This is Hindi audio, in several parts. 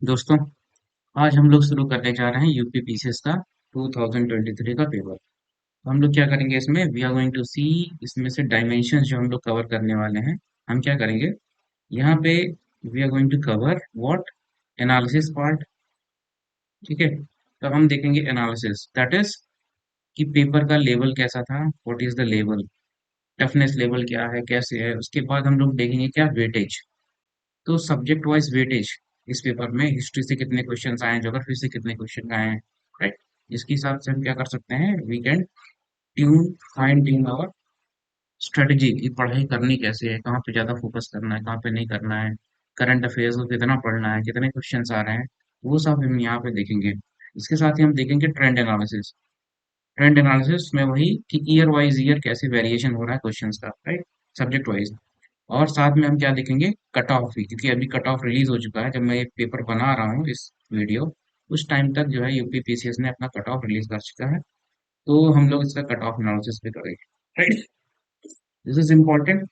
दोस्तों, आज हम लोग शुरू करने जा रहे हैं यूपी पीसीएस का 2023 का पेपर। हम लोग क्या करेंगे इसमें वी आर गोइंग टू सी इसमें से डायमेंशन जो हम लोग कवर करने वाले हैं। हम क्या करेंगे यहाँ पे we are going to cover what analysis part. ठीक है, तब हम देखेंगे एनालिसिस दैट इज कि पेपर का लेवल कैसा था, what is the level, toughness level क्या है, कैसे है। उसके बाद हम लोग देखेंगे क्या वेटेज, तो सब्जेक्ट वाइज वेटेज इस पेपर में हिस्ट्री से कितने क्वेश्चंस आए हैं, ज्योग्राफी से कितने क्वेश्चन आए हैं, राइट। इसके हिसाब से हम क्या कर सकते हैं, we can tune fine tune our strategy की पढ़ाई करनी कैसे है, कहाँ पे ज्यादा फोकस करना है, कहाँ पे नहीं करना है, करंट अफेयर्स को कितना पढ़ना है, कितने क्वेश्चंस आ रहे हैं, वो सब हम यहाँ पे देखेंगे। इसके साथ ही हम देखेंगे ट्रेंड एनालिसिस। ट्रेंड एनालिसिस में वही कि ईयर वाइज ईयर कैसे वेरिएशन हो रहा है क्वेश्चंस का, राइट, सब्जेक्ट वाइज। और साथ में हम क्या देखेंगे, कट ऑफ भी, क्योंकि अभी कट ऑफ रिलीज हो चुका है। जब मैं ये पेपर बना रहा हूँ इस वीडियो, उस टाइम तक जो है यूपी पीसीएस ने अपना कट ऑफ रिलीज कर चुका है। तो हम लोग इसका कट ऑफ एनालिसिस भी करेंगे, राइट। This is important.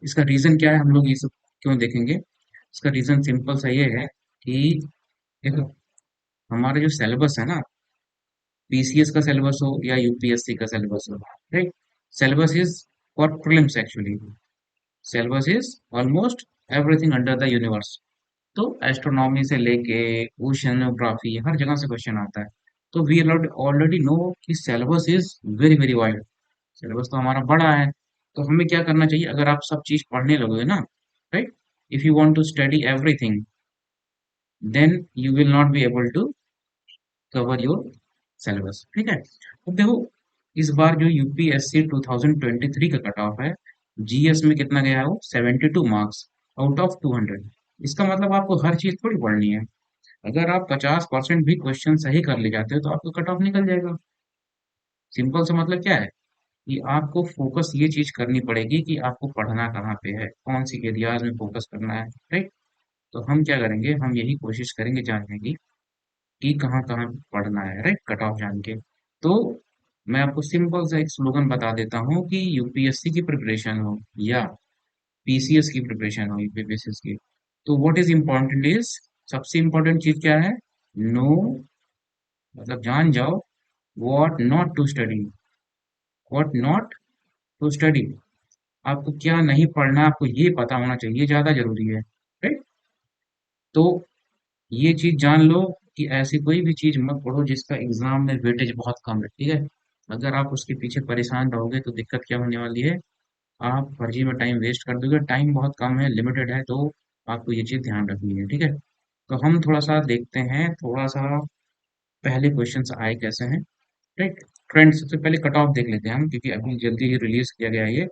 इसका रीजन क्या है, हम लोग ये सब क्यों देखेंगे। इसका रीजन सिंपल सा ये है कि देखो, हमारा जो सिलेबस है ना, पीसीएस का सिलेबस हो या यूपीएससी का सिलेबस हो, right, syllabus is for prelims actually. Syllabus is almost everything under the universe. तो एस्ट्रोनॉमी से लेके ओशियनोग्राफी हर जगह से क्वेश्चन आता है। तो वी ऑलरेडी नो कि syllabus is very very wide. Syllabus तो हमारा बड़ा है। तो हमें क्या करना चाहिए, अगर आप सब चीज पढ़ने लगोगे ना, right, if you want to study everything then you will not be able to cover your syllabus. ठीक है, अब देखो, इस बार जो यूपीएससी 2023 का कट ऑफ है, जीएस में कितना गया है, वो 72 मार्क्स आउट ऑफ 200। इसका मतलब आपको हर चीज थोड़ी पढ़नी है। अगर आप 50% भी क्वेश्चन सही कर ले जाते हो तो आपका कट ऑफ निकल जाएगा। सिंपल सा मतलब क्या है कि आपको फोकस ये चीज करनी पड़ेगी कि आपको पढ़ना कहाँ पे है, कौन सी एरियाज में फोकस करना है, राइट। तो हम क्या करेंगे, हम यही कोशिश करेंगे जानने की कि कहाँ कहाँ पढ़ना है, राइट, कट ऑफ जान के। तो मैं आपको सिंपल सा एक स्लोगन बता देता हूँ कि यूपीएससी की प्रिपरेशन हो या पीसीएस की प्रिपरेशन हो, यूपीपीसीएस की, तो व्हाट इज इम्पोर्टेंट इज, सबसे इम्पोर्टेंट चीज क्या है, नो, मतलब जान जाओ what not to study. What not to study, आपको क्या नहीं पढ़ना, आपको ये पता होना चाहिए, ज्यादा जरूरी है, राइट। तो ये चीज जान लो कि ऐसी कोई भी चीज मत पढ़ो जिसका एग्जाम में वेटेज बहुत कम है, ठीक है। अगर आप उसके पीछे परेशान रहोगे तो दिक्कत क्या होने वाली है, आप फर्जी में टाइम वेस्ट कर दोगे। टाइम बहुत कम है, लिमिटेड है, तो आपको ये चीज ध्यान रखनी है, ठीक है। तो हम थोड़ा सा देखते हैं, थोड़ा सा पहले क्वेश्चंस आए कैसे हैं, राइट। ट्रेंड सबसे पहले कट ऑफ देख लेते हैं हम, क्योंकि अभी जल्दी ही रिलीज किया गया है ये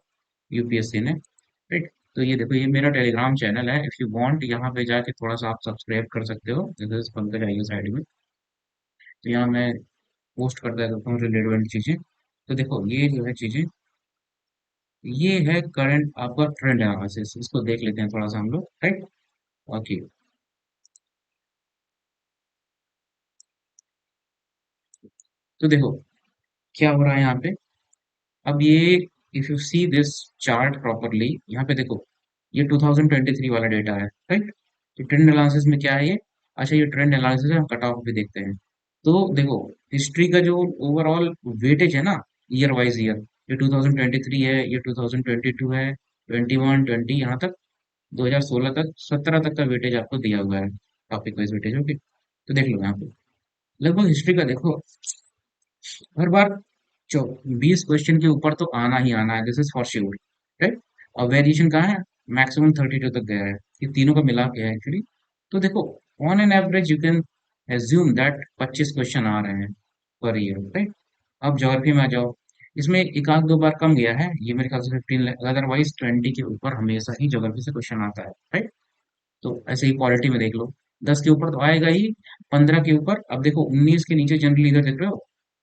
यूपीएससी ने, राइट। तो ये देखो, ये मेरा टेलीग्राम चैनल है, इफ यू वांट यहाँ पे जाके थोड़ा सा आप सब्सक्राइब कर सकते हो। दिस इज पंकज आइए साइड में। तो यहाँ मैं पोस्ट करता रहता हूँ रिलेवेंट चीजें। तो देखो, ये जो है चीजें, ये है करंट आपका ट्रेंड एनालिसिस, इसको देख लेते हैं थोड़ा सा हम लोग, राइट। ओके, तो देखो क्या हो रहा है यहाँ पे। अब ये, if you see this chart properly, यहाँ पे देखो, ये 2023 वाला डेटा है, राइट। तो ट्रेंड एनालिसिस में क्या है ये, अच्छा ये ट्रेंड एनालिसिस है, हम कट ऑफ भी देखते हैं। तो देखो, हिस्ट्री का जो ओवरऑल वेटेज है ना, ईयर वाइज ईयर, ये 2023 है, ये 2022 है, 21 20 यहाँ तक, 2016 तक, 17 तक का वेटेज आपको दिया हुआ है, टॉपिक वाइज वेटेज। ओके, तो देख लो यहाँ पे लगभग हिस्ट्री का देखो, हर बार 20 क्वेश्चन के ऊपर तो आना ही आना है, this is for sure, right. और वेरिएशन कहाँ है, मैक्सिमम 32 तक गया है, ये तीनों का मिला के है एक्चुअली। तो देखो, on an average you can assume that 25 question आ रहे हैं पर ईयर, राइट। अब ज्योग्राफी में आ जाओ, इसमें एक आध दो बार कम गया है, ये मेरे ख्याल से 15, अदरवाइज 20 के ऊपर हमेशा ही ज्योग्राफी से क्वेश्चन आता है, राइट। तो ऐसे ही पॉलिटी में देख लो, 10 के ऊपर तो आएगा ही, 15 के ऊपर। अब देखो 19 के नीचे जनरली इधर देख रहे हो,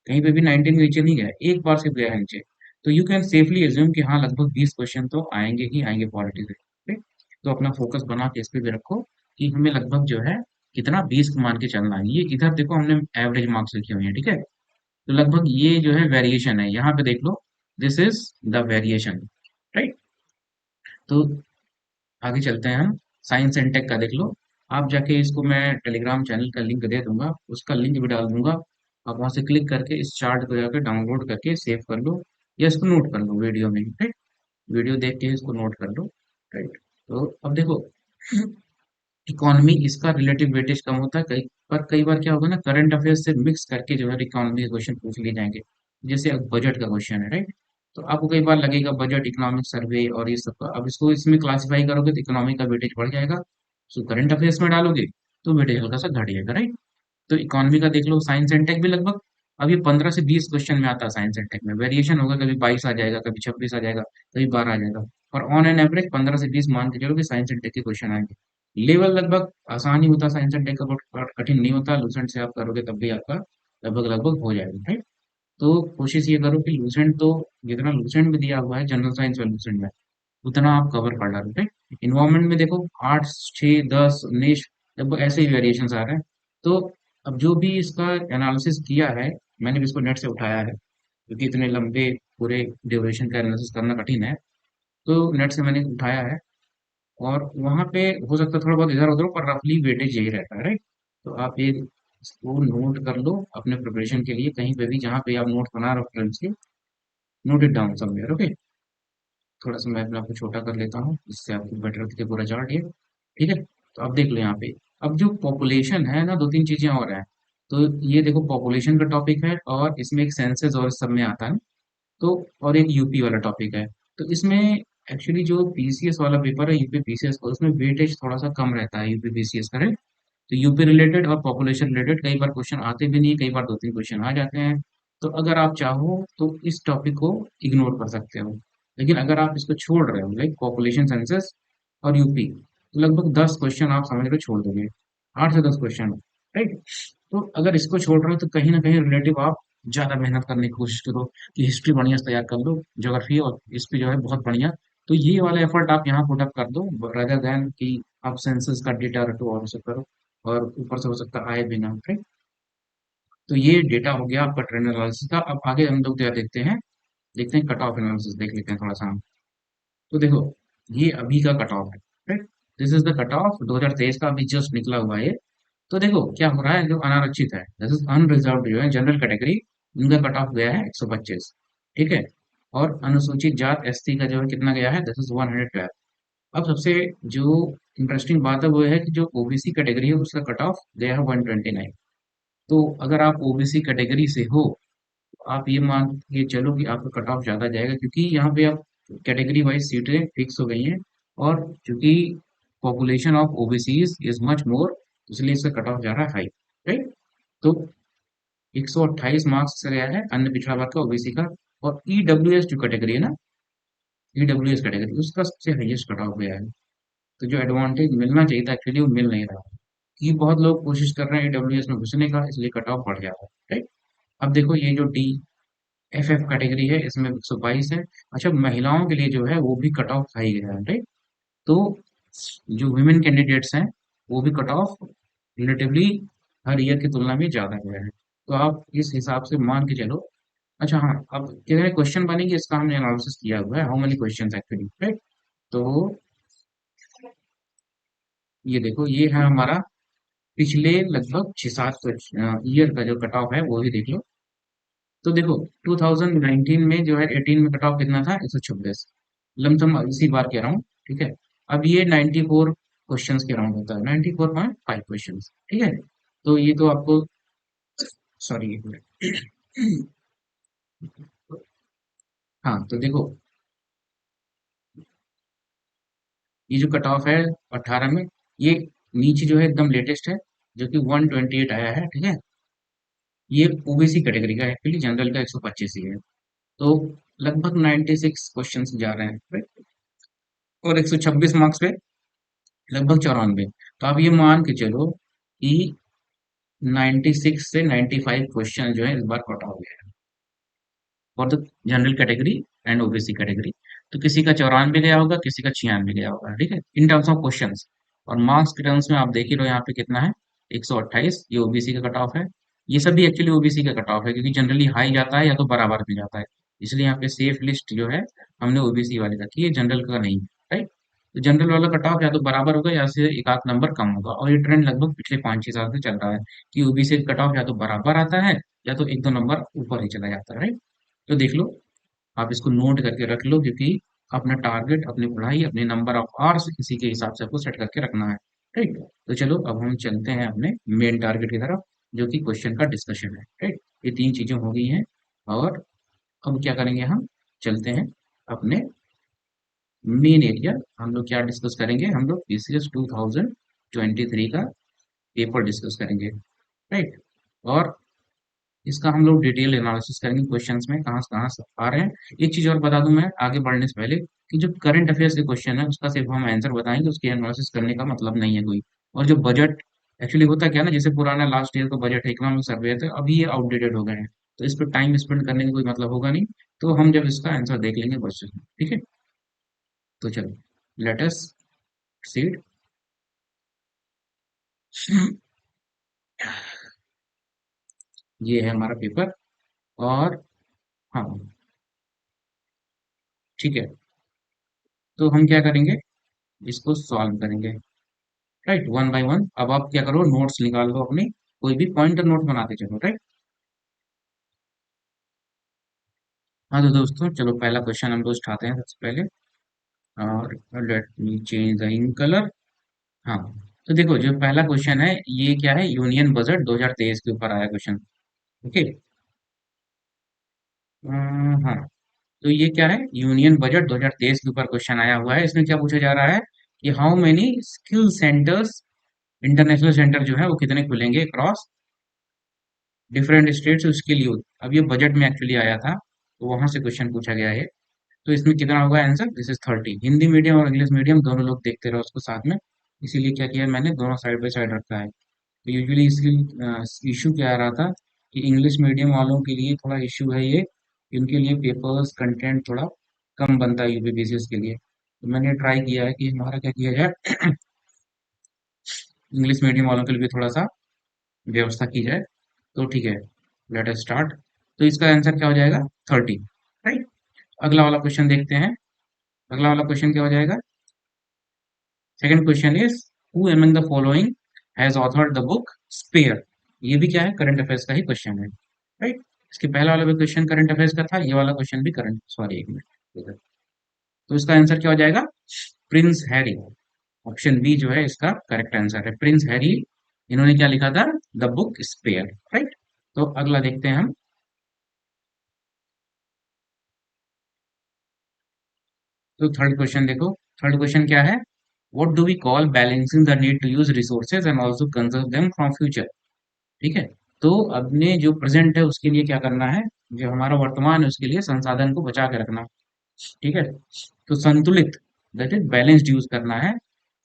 कहीं पे भी 19 के नीचे नहीं गया, एक बार सिर्फ गया है नीचे। तो यू कैन सेफली एज्यूम कि हाँ, लगभग 20 क्वेश्चन तो आएंगे ही आएंगे पॉलिटी से, ठीक। तो अपना फोकस बना के इस पे भी रखो कि हमें लगभग जो है कितना, 20 मान के चलना है। ये इधर देखो हमने एवरेज मार्क्स लिखे हुए हैं, ठीक है। तो लगभग ये जो है वेरिएशन है, यहाँ पे देख लो, this is the variation, right. तो आगे चलते हैं हम, साइंस एंड टेक का देख लो। आप जाके इसको मैं टेलीग्राम चैनल का लिंक दे दूंगा, उसका लिंक भी डाल दूंगा। आप वहां से क्लिक करके इस चार्ट को जाकर डाउनलोड करके सेव कर लो, या इसको नोट कर लो वीडियो में, राइट। वीडियो देख के इसको नोट कर लो, राइट। तो अब देखो, इकोनॉमी इसका रिलेटिव वेटेज कम होता है, कई बार क्या होगा ना, करंट अफेयर्स से मिक्स करके जो है इकोनॉमी के क्वेश्चन पूछ लिए जाएंगे। जैसे अब बजट का क्वेश्चन है, राइट। तो आपको कई बार लगेगा बजट, इकोनॉमिक सर्वे और ये सब का, अब इसको इसमें क्लासिफाई करोगे तो इकोनॉमी का वेटेज बढ़ जाएगा। सो करंट अफेयर्स में डालोगे तो वेटेज हल्का सा घट जाएगा, राइट। तो इकोनॉमी का देख लो, साइंस एंड टेक भी लगभग अब ये 15 से 20 क्वेश्चन में आता है। साइंस एंड टेक में वेरिएशन होगा, कभी 22 आ जाएगा, कभी 26 आ जाएगा, कभी 12 आ जाएगा। और ऑन एन एवरेज 15 से 20 मान के चलो कि साइंस एंड टेक के क्वेश्चन आएंगे। लेवल लगभग आसान ही होता है साइंस एंड टेक का, बहुत कठिन नहीं होता। लूसेंट से आप करोगे तब भी आपका लगभग लगभग हो जाएगा, राइट। तो कोशिश ये करो कि लूसेंट तो, जितना लूसेंट में दिया हुआ है जनरल साइंस और लूसेंट में, उतना आप कवर कर डालो, राइट। इन्वायरमेंट में देखो 8, 6, 10, 19 लगभग ऐसे ही वेरिएशन आ रहे हैं। तो अब जो भी इसका एनालिसिस किया है, मैंने भी इसको नेट से उठाया है, क्योंकि इतने लंबे पूरे ड्यूरेशन का एनालिसिस करना कठिन है। तो नेट से मैंने उठाया है, और वहां पे हो सकता है थोड़ा बहुत इधर उधर हो, पर रफली वेटेज यही रहता है, राइट। तो आप ये इसको नोट कर लो अपने प्रिपरेशन के लिए, कहीं पे भी जहाँ पे आप नोट बना रहे हो फ्रेंड्स के, note it down somewhere, okay. थोड़ा सा मैं अपने आप को छोटा कर लेता हूँ, जिससे आपको बेटर दिखे पूरा चार्ट ये, ठीक है। तो आप देख लो यहाँ पे, अब जो पॉपुलेशन है ना, दो तीन चीजें और हैं। तो ये देखो पॉपुलेशन का टॉपिक है, और इसमें एक सेंसस और इस सब में आता है। तो और एक यूपी वाला टॉपिक है। तो इसमें एक्चुअली जो पीसीएस वाला पेपर है, यूपी पीसीएस का, उसमें वेटेज थोड़ा सा कम रहता है यूपी पीसीएस का, right? तो यूपी रिलेटेड और पॉपुलेशन रिलेटेड कई बार क्वेश्चन आते भी नहीं, कई बार दो तीन क्वेश्चन आ जाते हैं। तो अगर आप चाहो तो इस टॉपिक को इग्नोर कर सकते हो। लेकिन अगर आप इसको छोड़ रहे हो, लाइक पॉपुलेशन सेंसस और यूपी, तो लगभग 10 क्वेश्चन आप समझ लो छोड़ दोगे, 8 से 10 क्वेश्चन, राइट। तो अगर इसको छोड़ रहे हो तो कहीं ना कहीं रिलेटिव आप ज्यादा मेहनत करने की कोशिश करो, कि हिस्ट्री बढ़िया से तैयार कर लो, ज्योग्राफी और इस पे जो है बहुत बढ़िया। तो ये वाला एफर्ट आप यहाँ पुट अप कर दो, rather देन कि आप सेंसस का डेटा रटो और सब करो, और ऊपर से हो सकता आए भी ना, ठीक। तो ये डेटा हो गया आपका ट्रेंड एनालिसिस का। अब आगे हम लोग क्या देखते हैं कट ऑफ एनालिसिस देख लेते हैं थोड़ा सा हम। तो देखो, ये अभी का कट ऑफ है, right. This is the cut off 2023 का, अभी जस्ट निकला हुआ है ये। तो देखो क्या हो रहा है, जो अनारक्षित है, दिस इज अनरिजर्व्ड जो है जनरल कैटेगरी, इनका कट ऑफ गया है 125, ठीक है। और अनुसूचित जात एसटी का जो है कितना गया है, दिस इज 112। अब सबसे जो इंटरेस्टिंग बात है वो है कि जो ओबीसी कैटेगरी है उसका कट ऑफ गया है 129। तो अगर आप ओबीसी कैटेगरी से हो, तो आप ये मान के चलो कि आपका कट ऑफ ज्यादा जाएगा, क्योंकि यहाँ पे आप कैटेगरी वाइज सीटें फिक्स हो गई हैं। और चूंकि population of OBCs is much more, इसलिए इसका कट ऑफ जा रहा है हाई, राइट। तो 128 मार्क्स से गया है अन्य पिछड़ा वर्ग का, ओबीसी का। और ईडब्ल्यूएस जो कैटेगरी है ना, ईडब्ल्यूएस कैटेगरी, उसका सबसे हाईएस्ट कट ऑफ गया है। तो जो एडवांटेज मिलना चाहिए था एक्चुअली वो मिल नहीं रहा, कि बहुत लोग कोशिश कर रहे हैं ईडब्ल्यूएस में घुसने का, इसलिए कट ऑफ बढ़ जा रहा है, राइट। अब देखो ये जो डी एफ एफ कैटेगरी है, इसमें 122 है। अच्छा, महिलाओं के लिए जो है वो भी कट ऑफ हाई गया है, राइट। तो जो वुमेन कैंडिडेट्स हैं, वो भी कट ऑफ रिलेटिवली हर ईयर की तुलना में ज्यादा गया है। तो आप इस हिसाब से मान के चलो। अच्छा हाँ, अब कितने क्वेश्चन बनेंगे इसका हमने एनालिसिस किया हुआ है, how many question actually, right. तो ये देखो, ये है हमारा पिछले लगभग 6-7 ईयर का जो कट ऑफ है वो भी देख लो। तो देखो 2019 में जो है 18 में कट ऑफ कितना था, 126, लमसम इसी बार कह रहा हूँ, ठीक है। अब ये 94 क्वेश्चंस के राउंड होता है, 94.5 क्वेश्चंस, ठीक है। तो ये तो आपको, सॉरी एक मिनट, हाँ तो देखो, ये जो कट ऑफ है 18 में, ये नीचे जो है एकदम लेटेस्ट है, जो कि 128 आया है, ठीक है। ये ओबीसी कैटेगरी का है, एक्चुअली जनरल का 125 ही है। तो लगभग 96 क्वेश्चंस जा रहे हैं, right? और 126 मार्क्स पे लगभग 94। तो आप ये मान के चलो कि 96 से 95 क्वेश्चन जो है इस बार कट ऑफ गया है, for the general category and OBC category. तो किसी का 94 गया होगा, किसी का 96 गया होगा, ठीक है, इन टर्म्स ऑफ क्वेश्चंस। और मार्क्स के टर्म्स में आप देख ही लो यहाँ पे कितना है, 128, ये ओबीसी का कट ऑफ है। ये सभी एक्चुअली ओबीसी का कट ऑफ है, क्योंकि जनरली हाई जाता है या तो बराबर भी जाता है। इसलिए यहाँ पे सेफ लिस्ट जो है हमने ओबीसी वाले का की है, जनरल का नहीं, राइट। तो जनरल वाला कट ऑफ या तो बराबर होगा या से एक आध नंबर कम होगा, और ये ट्रेंड लगभग पिछले 5-6 साल से चल रहा है कि ओबीसी कट ऑफ या तो बराबर आता है या तो एक दो नंबर ऊपर ही चला जाता है, राइट। तो देख लो, आप इसको नोट करके रख लो, क्योंकि अपना टारगेट, अपनी पढ़ाई, अपने नंबर ऑफ आवर्स इसी के हिसाब से आपको सेट करके रखना है। ठीक। तो चलो अब हम चलते हैं अपने मेन टारगेट की तरफ, जो कि क्वेश्चन का डिस्कशन है। राइट। ये तीन चीजें हो गई हैं, और अब क्या करेंगे, हम चलते हैं अपने मेन एरिया। हम लोग क्या डिस्कस करेंगे, हम लोग पीसीएस 2023 का पेपर डिस्कस करेंगे। राइट। और इसका हम लोग डिटेल एनालिसिस करेंगे, क्वेश्चंस में कहाँ से आ रहे हैं। एक चीज और बता दूं मैं आगे बढ़ने से पहले, कि जो करंट अफेयर्स के क्वेश्चन है उसका सिर्फ हम आंसर बताएंगे, उसकी एनालिसिस करने का मतलब नहीं है कोई। और जो बजट एक्चुअली होता क्या है ना, जैसे पुराना लास्ट ईयर का बजट है, इकोनॉमिक सर्वे थे, अभी ये आउटडेटेड हो गए हैं, तो इस पर टाइम स्पेंड करने का कोई मतलब होगा नहीं। तो हम जब इसका आंसर देख लेंगे क्वेश्चन में, ठीक है। तो चलो, लेट अस सीड। ये है हमारा पेपर। और हाँ, ठीक है। तो हम क्या करेंगे, इसको सॉल्व करेंगे। Right, one by one. अब आप क्या करो, नोट्स निकाल लो अपनी, कोई भी पॉइंटर नोट बनाते चलो। राइट। हाँ तो दोस्तों चलो, पहला क्वेश्चन हम लोग उठाते हैं सबसे पहले। और let me change the ink colour. हाँ, तो देखो जो पहला क्वेश्चन है, ये क्या है, यूनियन बजट 2023 के ऊपर आया क्वेश्चन। ओके। हाँ, तो ये क्या है, यूनियन बजट 2023 के ऊपर क्वेश्चन आया हुआ है। इसमें क्या पूछा जा रहा है कि how many skill centres, international centre जो है वो कितने खुलेंगे क्रॉस डिफरेंट स्टेट्स, उसके लिए। अब ये बजट में एक्चुअली आया था, तो वहां से क्वेश्चन पूछा गया है। तो इसमें कितना होगा answer, this is 30। Hindi medium और इंग्लिश मीडियम दोनों लोग देखते रहो उसको साथ में, इसीलिए क्या किया मैंने, दोनों साइड बाय साइड रखा है। तो यूजुअली इसकी इशू क्या आ रहा था कि इंग्लिश मीडियम वालों के लिए थोड़ा इशू है ये, इनके लिए पेपर्स कंटेंट थोड़ा कम बनता है यूपीपीसीएस के लिए। तो मैंने ट्राई किया है कि हमारा क्या किया जाए, इंग्लिश मीडियम वालों के लिए भी थोड़ा सा व्यवस्था की जाए। तो ठीक है, लेट अस स्टार्ट। तो इसका आंसर क्या हो जाएगा, 30। राइट। अगला वाला क्वेश्चन देखते हैं। अगला वाला क्वेश्चन क्या हो जाएगा, second question is, who among the following has authored the book spare. ये भी क्या है, करंट अफेयर्स का ही क्वेश्चन है। राइट। इसके पहला वाला भी क्वेश्चन करंट अफेयर्स का था, ये वाला क्वेश्चन भी करंट, सॉरी एक मिनट। तो इसका आंसर क्या हो जाएगा, प्रिंस हैरी। ऑप्शन बी जो है इसका करेक्ट आंसर है, प्रिंस हैरी। इन्होंने क्या लिखा था, द बुक स्पेयर। राइट। तो अगला देखते हैं हम। तो थर्ड क्वेश्चन देखो, थर्ड क्वेश्चन क्या है, what do we call balancing the need to use resources and also conserve them from future. ठीक है। तो अपने जो प्रेजेंट है उसके लिए क्या करना है, जो हमारा वर्तमान है उसके लिए संसाधन को बचा के रखना। ठीक है। तो संतुलित, दैट इज बैलेंस्ड यूज करना है।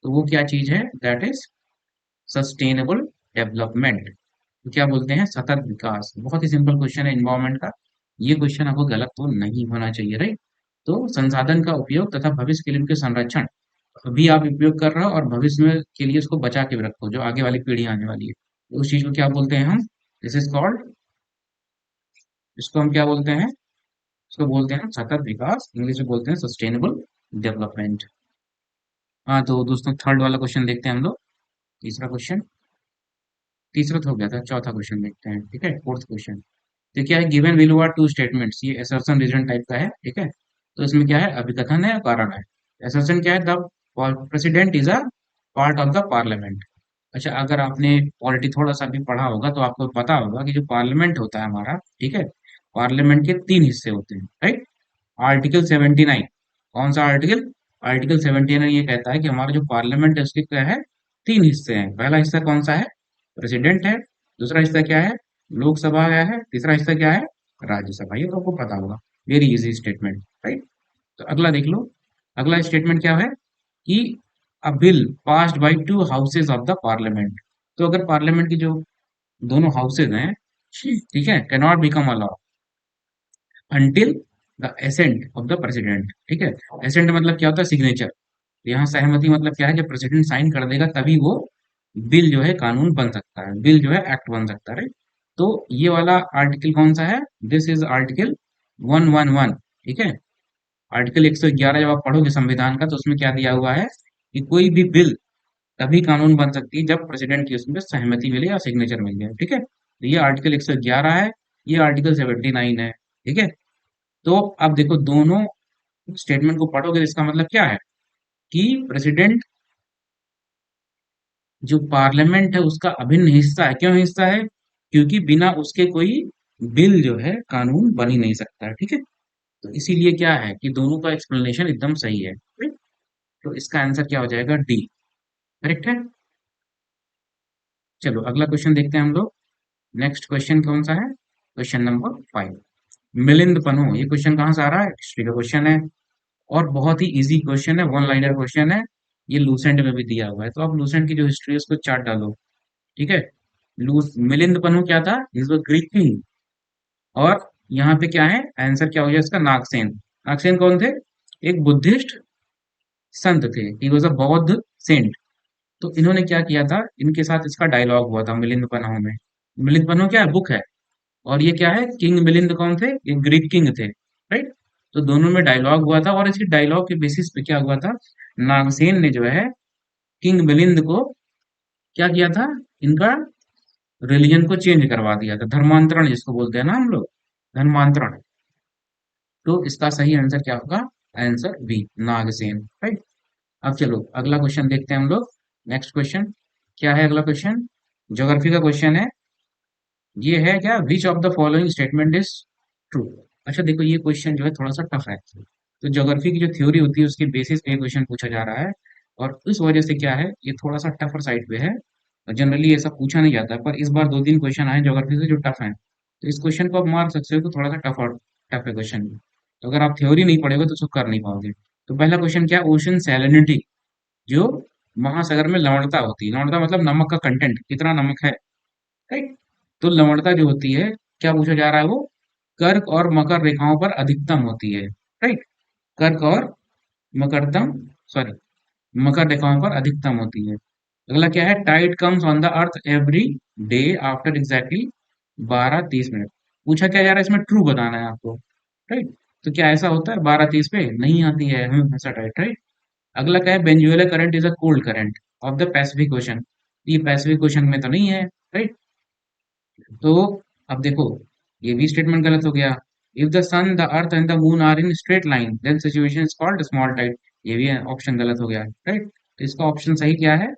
तो वो क्या चीज है, दैट इज सस्टेनेबल डेवलपमेंट। तो क्या बोलते हैं, सतत विकास। बहुत ही सिंपल क्वेश्चन है इन्वायरमेंट का। ये क्वेश्चन आपको गलत तो नहीं होना चाहिए, राइट। तो संसाधन का उपयोग तथा भविष्य के लिए उनके संरक्षण, अभी आप उपयोग कर रहे हो और भविष्य में के लिए उसको बचा के भी रखो, जो आगे वाली पीढ़ी आने वाली है। तो उस चीज को क्या बोलते हैं हम, दिस इज कॉल्ड, इसको हम क्या बोलते हैं, इसको बोलते हैं सतत विकास, इंग्लिश में बोलते हैं सस्टेनेबल डेवलपमेंट। हाँ तो दोस्तों थर्ड वाला क्वेश्चन देखते हैं हम लोग। तीसरा क्वेश्चन, तीसरा तो हो गया था, चौथा क्वेश्चन देखते हैं। ठीक है, फोर्थ क्वेश्चन। तो क्या है, given below are two statements, ये असर्शन रीजन टाइप का है। ठीक है। तो इसमें क्या है, अभिकथन है और कारण है। असर्शन क्या है, the president is a part of the parliament. अच्छा, अगर आपने पॉलिटी थोड़ा सा भी पढ़ा होगा तो आपको पता होगा कि जो पार्लियामेंट होता है हमारा, ठीक है, पार्लियामेंट के तीन हिस्से होते हैं। राइट। आर्टिकल 79, कौन सा आर्टिकल, आर्टिकल 79 ये कहता है कि हमारा जो पार्लियामेंट है उसके क्या है, तीन हिस्से हैं। पहला हिस्सा कौन सा है, प्रेसिडेंट है। दूसरा हिस्सा क्या है, लोकसभा है। तीसरा हिस्सा क्या है, राज्यसभा। ये तो आपको पता होगा, वेरी इजी स्टेटमेंट। राइट। तो अगला देख लो, अगला स्टेटमेंट क्या है कि अ bill passed by two houses of the parliament. तो अगर पार्लियामेंट की जो दोनों हाउसेज हैं, ठीक है, cannot become a law until the ascent of the president. ठीक है। एसेंट मतलब क्या होता है, सिग्नेचर। यहाँ सहमति मतलब क्या है, जब प्रेसिडेंट साइन कर देगा तभी वो बिल जो है कानून बन सकता है, बिल जो है एक्ट बन सकता है। राइट। तो ये वाला आर्टिकल कौन सा है, दिस इज आर्टिकल 111। ठीक है। आर्टिकल 111 जब आप पढ़ोगे संविधान का तो उसमें क्या दिया हुआ है कि कोई भी बिल तभी कानून बन सकती है जब प्रेसिडेंट की उसमें सहमति मिले या सिग्नेचर मिल जाए, ठीक है। तो ये आर्टिकल 111 है, ये आर्टिकल 79 है, ठीक है। तो अब देखो दोनों स्टेटमेंट को पढ़ोगे तो इसका मतलब क्या है कि प्रेसिडेंट जो पार्लियामेंट है उसका अभिन्न हिस्सा है। क्यों हिस्सा है? क्योंकि बिना उसके कोई बिल जो है कानून बन ही नहीं सकता है, ठीक है। तो इसीलिए क्या है कि दोनों का एक्सप्लेनेशन एकदम सही है, ठीक? तो इसका आंसर क्या हो जाएगा? डी। करेक्ट है। चलो अगला क्वेश्चन देखते हैं हम लोग। नेक्स्ट क्वेश्चन कौन सा है? Question number 5। मिलिंद पन्हु, ये क्वेश्चन कहाँ से आ रहा है? हिस्ट्री का क्वेश्चन है और बहुत ही इजी क्वेश्चन है, वन लाइनर क्वेश्चन है। ये लूसेंट में भी दिया हुआ है, तो आप लूसेंट की जो हिस्ट्री है उसको चार्ट डालो, ठीक है। लूस मिलिंद पन्हु क्या था? Is Greek king. और यहाँ पे क्या है आंसर, क्या हो जाए इसका? नागसेन। नागसेन कौन थे? एक बुद्धिस्ट संत थे। ही वॉज अ बौद्ध सेंट। तो इन्होंने क्या किया था, इनके साथ इसका डायलॉग हुआ था मिलिंद पन्हु में। मिलिंद पन्हु क्या है? बुक है। और ये क्या है? किंग मिलिंद कौन थे? ये ग्रीक किंग थे, राइट। तो दोनों में डायलॉग हुआ था और इसी डायलॉग के बेसिस पे क्या हुआ था, नागसेन ने जो है किंग मिलिंद को क्या किया था, इनका रिलीजन को चेंज करवा दिया था, धर्मांतरण जिसको बोलते हैं ना हम लोग, धर्मांतरण। तो इसका सही आंसर क्या होगा? Answer B, Nagasena, right. अब चलो अगला क्वेश्चन देखते हैं हम लोग। नेक्स्ट क्वेश्चन क्या है? अगला क्वेश्चन ज्योग्राफी का क्वेश्चन है। ये है क्या? Which of the following statement is true? अच्छा देखो ये क्वेश्चन जो है थोड़ा सा टफ है। तो ज्योग्राफी की जो थ्योरी होती है उसके बेसिस पे क्वेश्चन पूछा जा रहा है। और इस वजह से क्या है, ये थोड़ा सा टफर साइड पे है। जनरली ऐसा पूछा नहीं जाता है, पर इस बार दो तीन क्वेश्चन आए ज्योग्राफी से जो टफ है, तो इस क्वेश्चन को आप मार सकते हो। तो थोड़ा सा टफ है क्वेश्चन। तो अगर आप थ्योरी नहीं पढ़ेगा तो उसको कर नहीं पाओगे। तो पहला क्वेश्चन क्या? ओशन सैलिनिटी, जो महासागर में लवणता होती है। लवणता मतलब नमक का कंटेंट, कितना नमक है, राइट। तो लवणता जो होती है, क्या पूछा जा रहा है वो? कर्क और मकर रेखाओं पर अधिकतम होती है, राइट। कर्क और मकरतम, सॉरी, मकर रेखाओं पर अधिकतम होती है। अगला क्या है? Tide comes on the earth every day after exactly 12:30। पूछा क्या जा रहा है इसमें? ट्रू बताना है आपको, राइट। तो क्या ऐसा होता है 12:30 पे? नहीं आती है ऐसा टाइट, राइट। अगला क्या है? Benguela current is a cold current of the Pacific Ocean. ये पैसिफिक ओशन में तो नहीं है, राइट। तो अब देखो ये भी स्टेटमेंट गलत हो गया। If the sun the earth and the moon are in straight line then situation is called small tide. ये भी ऑप्शन गलत हो गया, राइट। तो इसका ऑप्शन सही क्या है?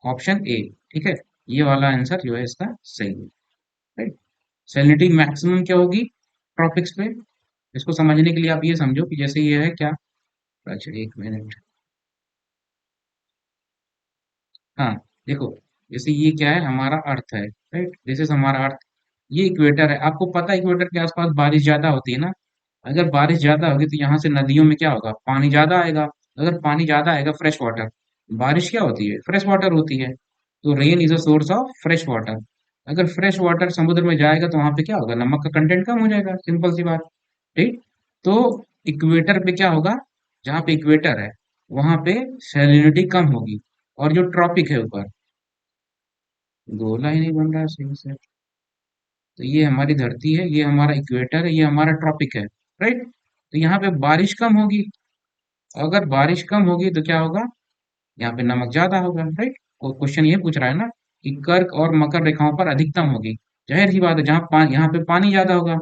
ऑप्शन ए, ठीक है। ये वाला आंसर जो है इसका सही है, राइट। सैलिनिटी मैक्सिमम क्या होगी ट्रॉपिक्स पे? इसको समझने के लिए आप ये समझो कि जैसे ये है क्या, अच्छा एक मिनट, हाँ देखो, जैसे ये क्या है, हमारा अर्थ है, राइट। दिस इज हमारा अर्थ। ये इक्वेटर है। आपको पता है इक्वेटर के आसपास बारिश ज्यादा होती है ना। अगर बारिश ज्यादा होगी तो यहाँ से नदियों में क्या होगा? पानी ज्यादा आएगा। अगर पानी ज्यादा आएगा, फ्रेश वाटर, बारिश क्या होती है? फ्रेश वाटर होती है। तो rain is a source of fresh water. अगर फ्रेश वाटर समुद्र में जाएगा तो वहां पे क्या होगा? नमक का कंटेंट कम हो जाएगा, सिंपल सी बात, ठीक। तो इक्वेटर पे क्या होगा? जहाँ पे इक्वेटर है वहां पे सैलिनिटी कम होगी। और जो ट्रॉपिक है ऊपर, गोला ही नहीं बन रहा है सही से। तो ये हमारी धरती है, ये हमारा इक्वेटर है, ये हमारा ट्रॉपिक है, राइट। तो यहाँ पे बारिश कम होगी। अगर बारिश कम होगी तो क्या होगा? यहाँ पे नमक ज्यादा होगा, राइट। और क्वेश्चन ये पूछ रहा है ना कि कर्क और मकर रेखाओं पर अधिकतम होगी। जाहिर सी बात है, जहाँ यहाँ पे पानी ज्यादा होगा,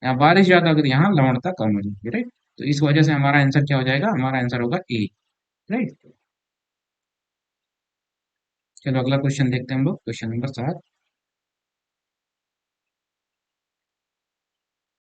यहाँ बारिश ज्यादा होगी, तो यहाँ लवणता कम हो जाएगी, राइट। तो इस वजह से हमारा आंसर क्या हो जाएगा? हमारा आंसर होगा ए, राइट। चलो अगला क्वेश्चन देखते हैं हम लोग, क्वेश्चन नंबर 7।